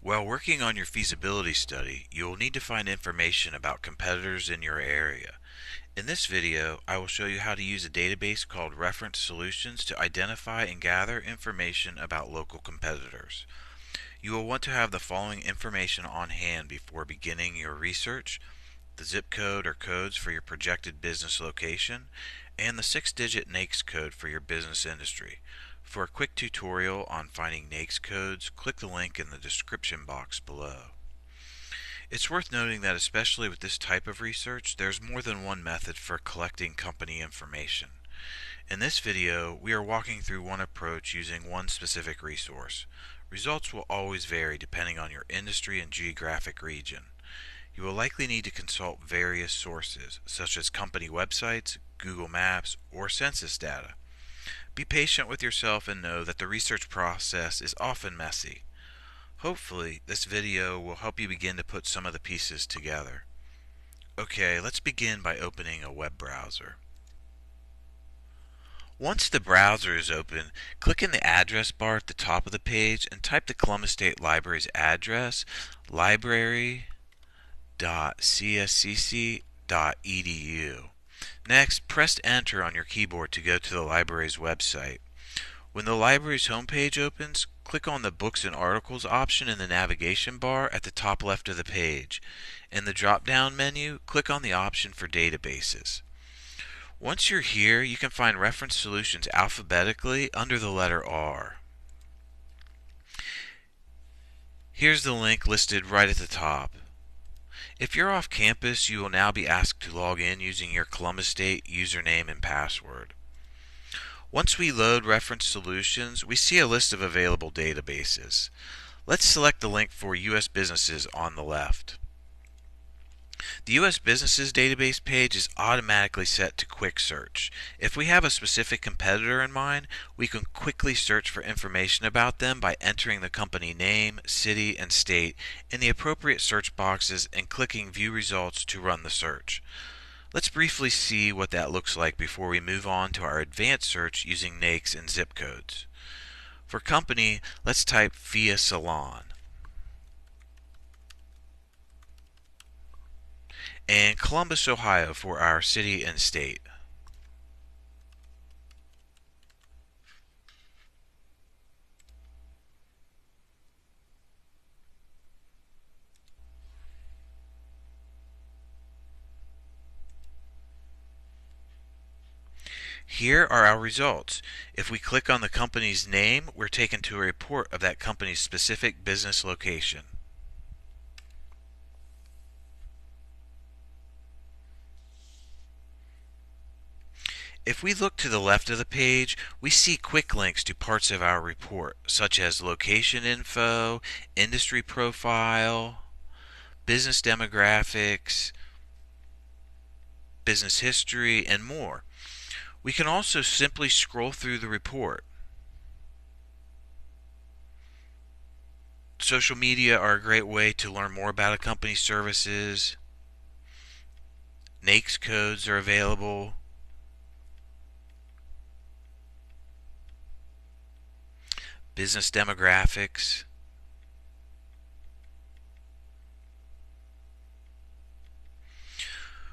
While working on your feasibility study, you will need to find information about competitors in your area. In this video, I will show you how to use a database called Reference Solutions to identify and gather information about local competitors. You will want to have the following information on hand before beginning your research: the zip code or codes for your projected business location, and the 6-digit NAICS code for your business industry. For a quick tutorial on finding NAICS codes, click the link in the description box below. It's worth noting that especially with this type of research, there's more than one method for collecting company information. In this video, we are walking through one approach using one specific resource. Results will always vary depending on your industry and geographic region. You will likely need to consult various sources, such as company websites, Google Maps, or census data. Be patient with yourself and know that the research process is often messy. Hopefully, this video will help you begin to put some of the pieces together. Okay, let's begin by opening a web browser. Once the browser is open, click in the address bar at the top of the page and type the Columbus State Library's address, library.cscc.edu. Next, press Enter on your keyboard to go to the library's website. When the library's homepage opens, click on the Books and Articles option in the navigation bar at the top left of the page. In the drop-down menu, click on the option for databases. Once you're here, you can find Reference Solutions alphabetically under the letter R. Here's the link listed right at the top. If you're off campus, you will now be asked to log in using your Columbus State username and password. Once we load Reference Solutions, we see a list of available databases. Let's select the link for U.S. businesses on the left. The U.S. Businesses database page is automatically set to Quick Search. If we have a specific competitor in mind, we can quickly search for information about them by entering the company name, city, and state in the appropriate search boxes and clicking View Results to run the search. Let's briefly see what that looks like before we move on to our advanced search using NAICS and zip codes. For company, let's type Via Salon and Columbus, Ohio for our city and state. Here are our results. If we click on the company's name, we're taken to a report of that company's specific business location. If we look to the left of the page, we see quick links to parts of our report, such as location info, industry profile, business demographics, business history, and more. We can also simply scroll through the report. Social media are a great way to learn more about a company's services. NAICS codes are available. Business demographics.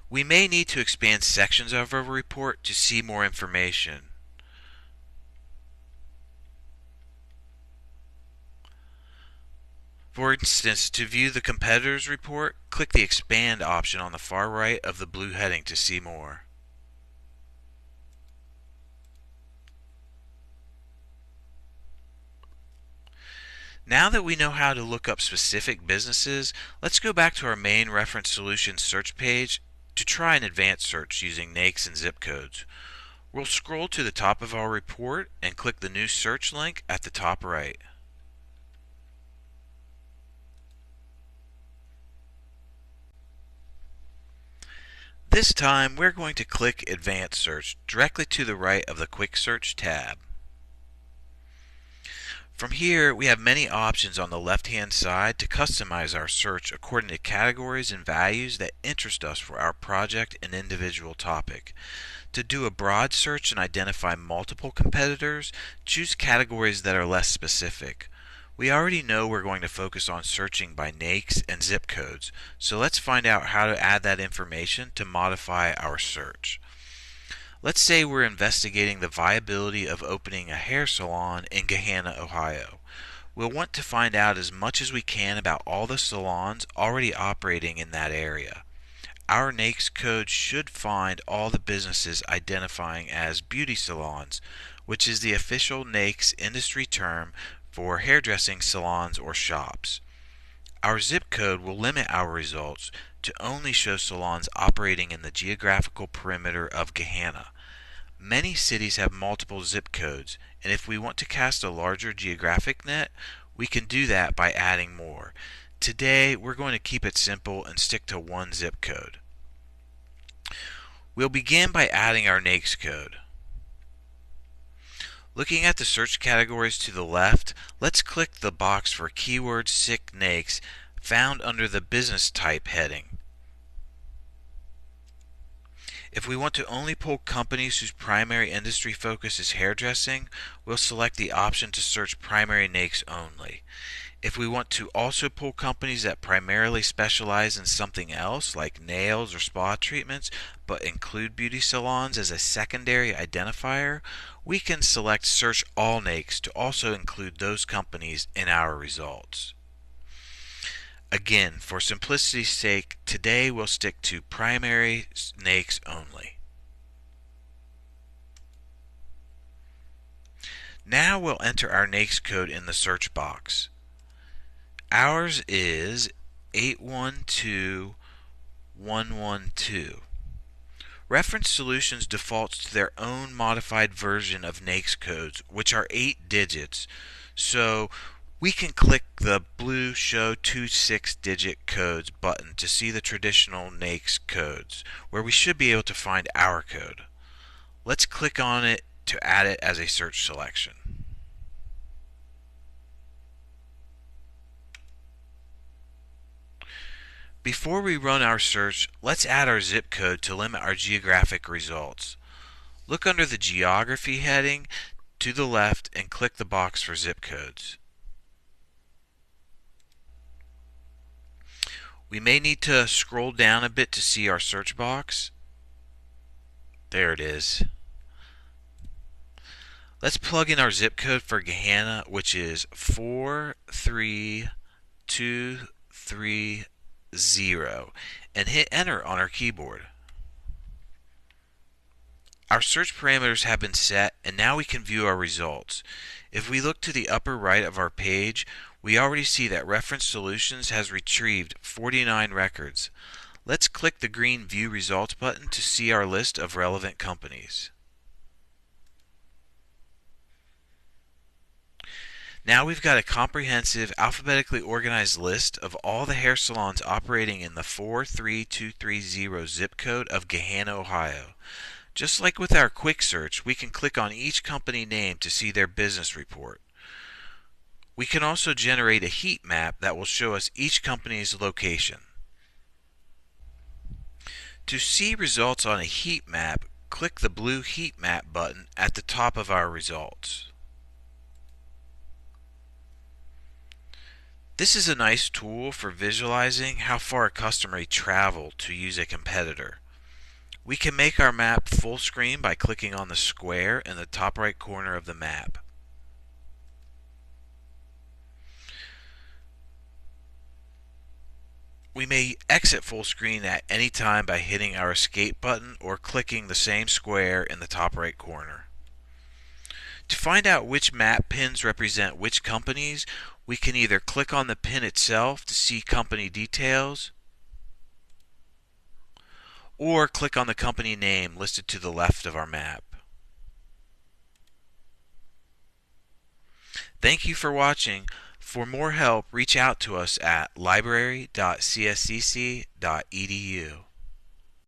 We may need to expand sections of our report to see more information. For instance, to view the competitors report, click the Expand option on the far right of the blue heading to see more. Now that we know how to look up specific businesses, let's go back to our main Reference Solutions search page to try an advanced search using NAICS and zip codes. We'll scroll to the top of our report and click the New Search link at the top right. This time, we're going to click Advanced Search directly to the right of the Quick Search tab. From here, we have many options on the left-hand side to customize our search according to categories and values that interest us for our project and individual topic. To do a broad search and identify multiple competitors, choose categories that are less specific. We already know we're going to focus on searching by NAICS and zip codes, so let's find out how to add that information to modify our search. Let's say we're investigating the viability of opening a hair salon in Gahanna, Ohio. We'll want to find out as much as we can about all the salons already operating in that area. Our NAICS code should find all the businesses identifying as beauty salons, which is the official NAICS industry term for hairdressing salons or shops. Our zip code will limit our results to only show salons operating in the geographical perimeter of Gahanna. Many cities have multiple zip codes, and if we want to cast a larger geographic net, we can do that by adding more. Today, we're going to keep it simple and stick to one zip code. We'll begin by adding our NAICS code. Looking at the search categories to the left, let's click the box for keyword SIC NAICS found under the business type heading. If we want to only pull companies whose primary industry focus is hairdressing, we'll select the option to search primary NAICS only. If we want to also pull companies that primarily specialize in something else, like nails or spa treatments, but include beauty salons as a secondary identifier, we can select Search All NAICS to also include those companies in our results. Again, for simplicity's sake, today we'll stick to primary NAICS only. Now we'll enter our NAICS code in the search box. Ours is 812112. Reference Solutions defaults to their own modified version of NAICS codes, which are 8 digits, so we can click the blue Show 2 6-digit codes button to see the traditional NAICS codes, where we should be able to find our code. Let's click on it to add it as a search selection. Before we run our search, let's add our zip code to limit our geographic results. Look under the Geography heading to the left and click the box for zip codes. We may need to scroll down a bit to see our search box. There it is. Let's plug in our zip code for Gahanna, which is 43230, and hit enter on our keyboard. Our search parameters have been set, and now we can view our results. If we look to the upper right of our page, we already see that Reference Solutions has retrieved 49 records. Let's click the green View Results button to see our list of relevant companies. Now we've got a comprehensive, alphabetically organized list of all the hair salons operating in the 43230 zip code of Gahanna, Ohio. Just like with our quick search, we can click on each company name to see their business report. We can also generate a heat map that will show us each company's location. To see results on a heat map, click the blue Heat Map button at the top of our results. This is a nice tool for visualizing how far a customer may travel to use a competitor. We can make our map full screen by clicking on the square in the top right corner of the map. We may exit full screen at any time by hitting our escape button or clicking the same square in the top right corner. To find out which map pins represent which companies, we can either click on the pin itself to see company details, or click on the company name listed to the left of our map. Thank you for watching. For more help, reach out to us at library.cscc.edu.